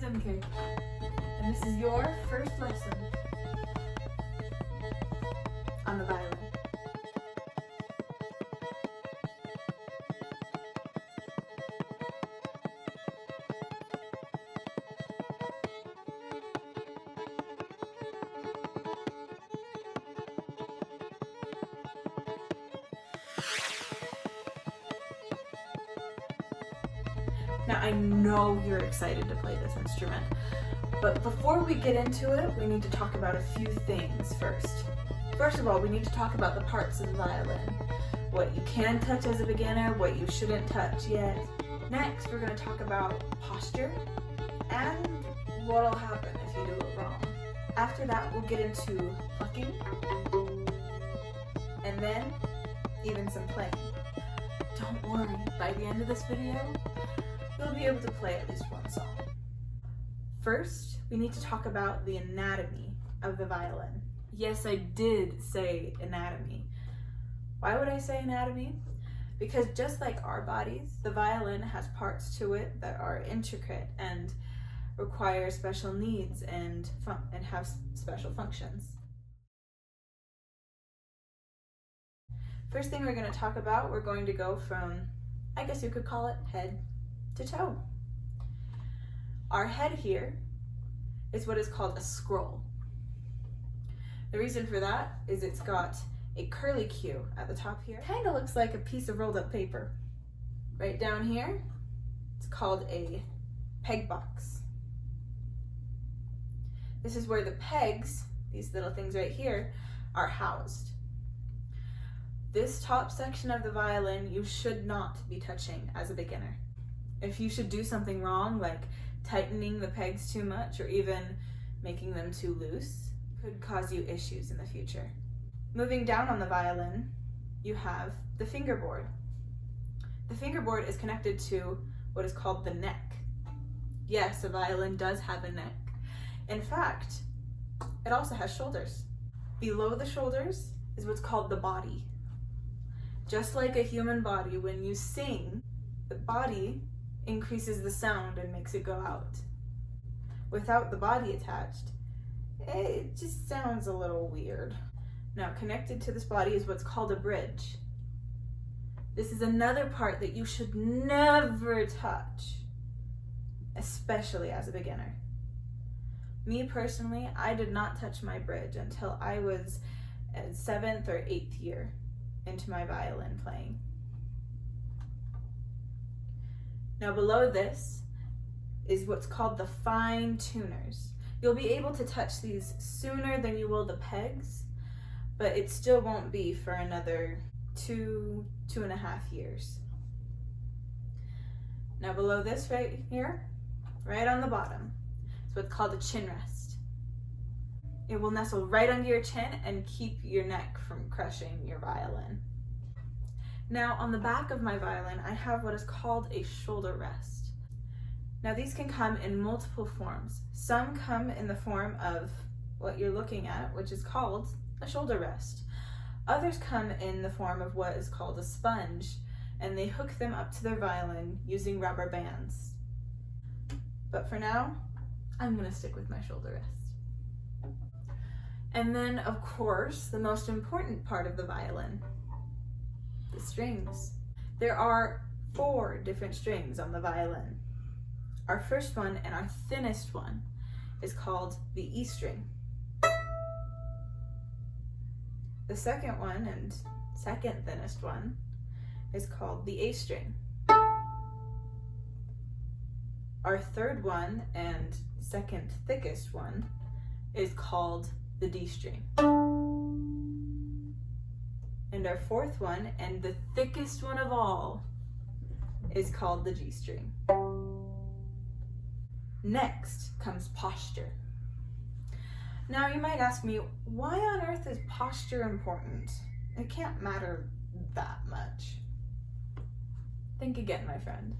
rhythm kick. And this is your first lesson on the violin. Now, I know you're excited to play this instrument, but before we get into it, we need to talk about a few things first. First of all, we need to talk about the parts of the violin. What you can touch as a beginner, what you shouldn't touch yet. Next, we're going to talk about posture and what'll happen if you do it wrong. After that, we'll get into plucking, and then even some playing. Don't worry, by the end of this video, you'll be able to play at least one song. First, we need to talk about the anatomy of the violin. Yes, I did say anatomy. Why would I say anatomy? Because just like our bodies, the violin has parts to it that are intricate and require special needs and have special functions. First thing we're going to talk about, we're going to go from, I guess you could call it head to toe. Our head here is what is called a scroll. The reason for that is it's got a curly Q at the top here. Kind of looks like a piece of rolled up paper. Right down here, it's called a peg box. This is where the pegs, these little things right here, are housed. This top section of the violin you should not be touching as a beginner. If you should do something wrong, like tightening the pegs too much or even making them too loose, could cause you issues in the future. Moving down on the violin, you have the fingerboard. The fingerboard is connected to what is called the neck. Yes, a violin does have a neck. In fact, it also has shoulders. Below the shoulders is what's called the body. Just like a human body, when you sing, the body increases the sound and makes it go out. Without the body attached, it just sounds a little weird. Now, connected to this body is what's called a bridge. This is another part that you should never touch, especially as a beginner. Me personally, I did not touch my bridge until I was 7th or 8th year into my violin playing. Now below this is what's called the fine tuners. You'll be able to touch these sooner than you will the pegs, but it still won't be for another 2.5 years. Now below this right here, right on the bottom, is what's called a chin rest. It will nestle right under your chin and keep your neck from crushing your violin. Now on the back of my violin, I have what is called a shoulder rest. Now these can come in multiple forms. Some come in the form of what you're looking at, which is called a shoulder rest. Others come in the form of what is called a sponge, and they hook them up to their violin using rubber bands. But for now, I'm going to stick with my shoulder rest. And then, of course, the most important part of the violin, the strings. There are 4 different strings on the violin. Our first one and our thinnest one is called the E string. The second one and second thinnest one is called the A string. Our third one and second thickest one is called the D string. And our fourth one and the thickest one of all is called the G string. Next comes posture. Now you might ask me, why on earth is posture important? It can't matter that much. Think again, my friend.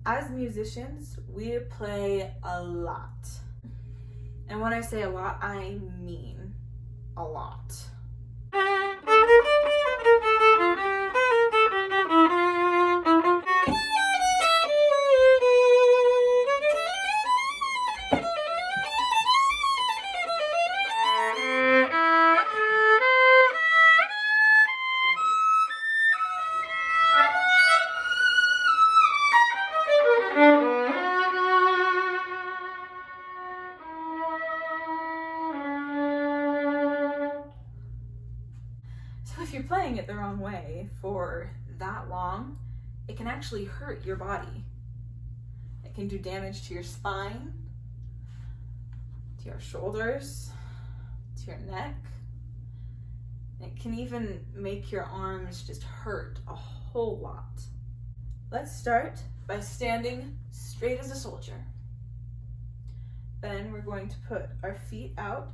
As musicians, we play a lot. And when I say a lot, I mean a lot. playing it the wrong way for that long, it can actually hurt your body. It can do damage to your spine, to your shoulders, to your neck. It can even make your arms just hurt a whole lot. Let's start by standing straight as a soldier. Then we're going to put our feet out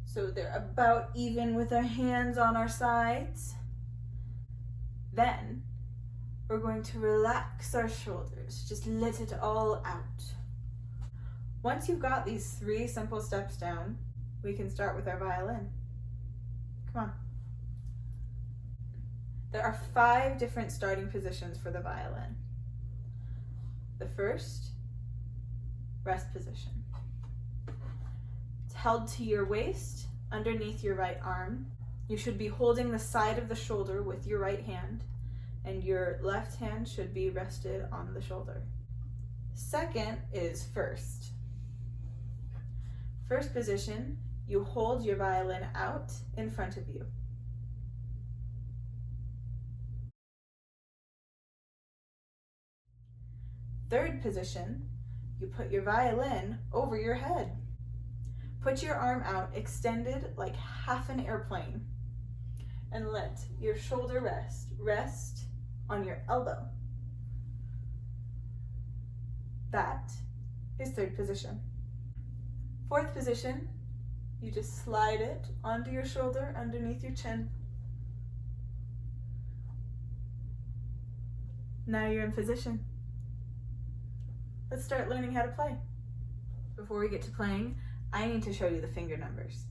so they're about even with our hands on our sides. Then we're going to relax our shoulders, just let it all out. Once you've got these 3 simple steps down, we can start with our violin. Come on. There are 5 different starting positions for the violin. The first, rest position. It's held to your waist, underneath your right arm. You should be holding the side of the shoulder with your right hand, and your left hand should be rested on the shoulder. Second is first. First position, you hold your violin out in front of you. Third position, you put your violin over your head. Put your arm out extended like half an airplane and let your shoulder rest on your elbow. That is third position. Fourth position, you just slide it onto your shoulder underneath your chin. Now you're in position. Let's start learning how to play. Before we get to playing, I need to show you the finger numbers.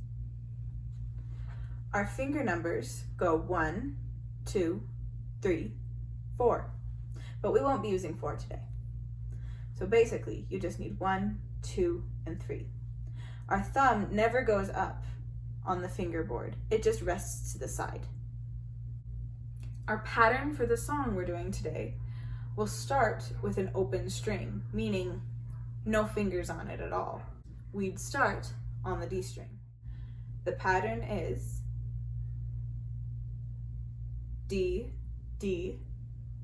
Our finger numbers go 1, 2, 3, 4, but we won't be using 4 today. So basically, you just need 1, 2, and 3. Our thumb never goes up on the fingerboard. It just rests to the side. Our pattern for the song we're doing today will start with an open string, meaning no fingers on it at all. We'd start on the D string. The pattern is D, D,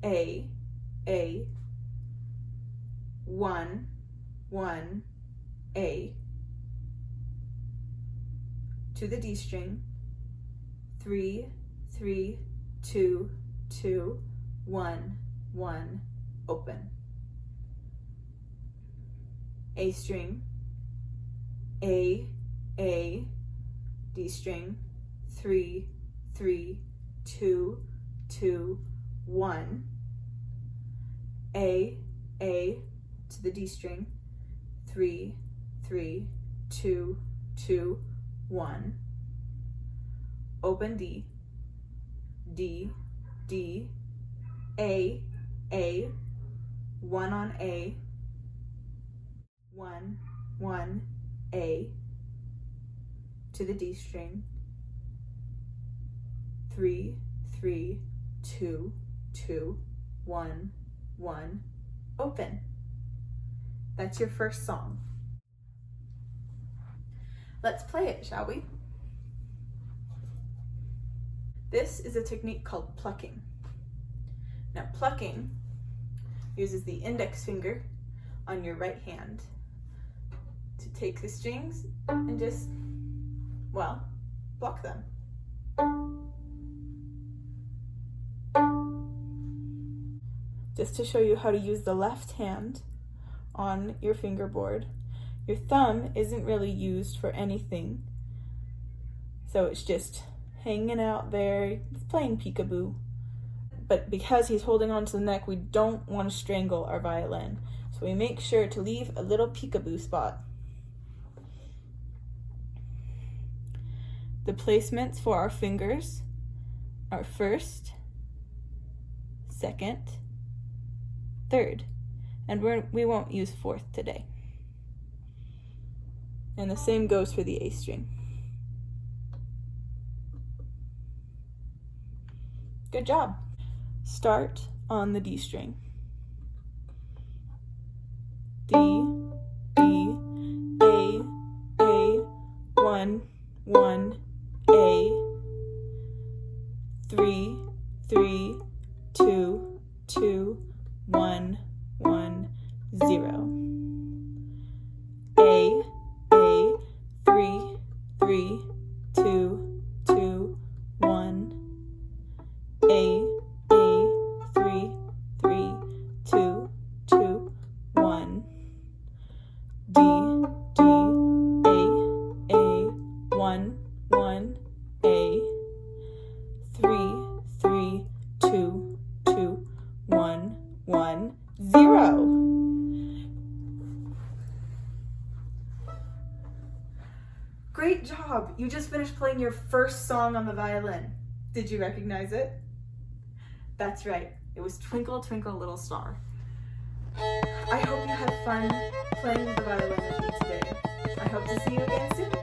A, 1, 1, A, to the D string, 3, 3, 2, 2, 1, 1, open. A string, A, D string, 3, 3, 2, 2, 1, A, to the D string, 3, 3, 2, 2, 1, open D, D, D, A, 1 on A, 1, 1, A, to the D string, 3, 3, 2, 2, 1, 1, open. That's your first song. Let's play it, shall we? This is a technique called plucking. Now, plucking uses the index finger on your right hand to take the strings and just, well, pluck them. Just to show you how to use the left hand on your fingerboard, your thumb isn't really used for anything, so it's just hanging out there, it's playing peekaboo. But because he's holding onto the neck, we don't want to strangle our violin, so we make sure to leave a little peekaboo spot. The placements for our fingers are first, second, third, and we won't use fourth today. And the same goes for the A string. Good job. Start on the D string. D, D, A, 1, 1, A, 1, 1, 0. A, 3, 3, 2, 2, 1. A, 3, 3, 2, 2, 1. D, A, 1, 1, A. 3, 3, 2, 2, 1, 1, 0. Great job! You just finished playing your first song on the violin. Did you recognize it? That's right. It was Twinkle, Twinkle, Little Star. I hope you had fun playing the violin with me today. I hope to see you again soon.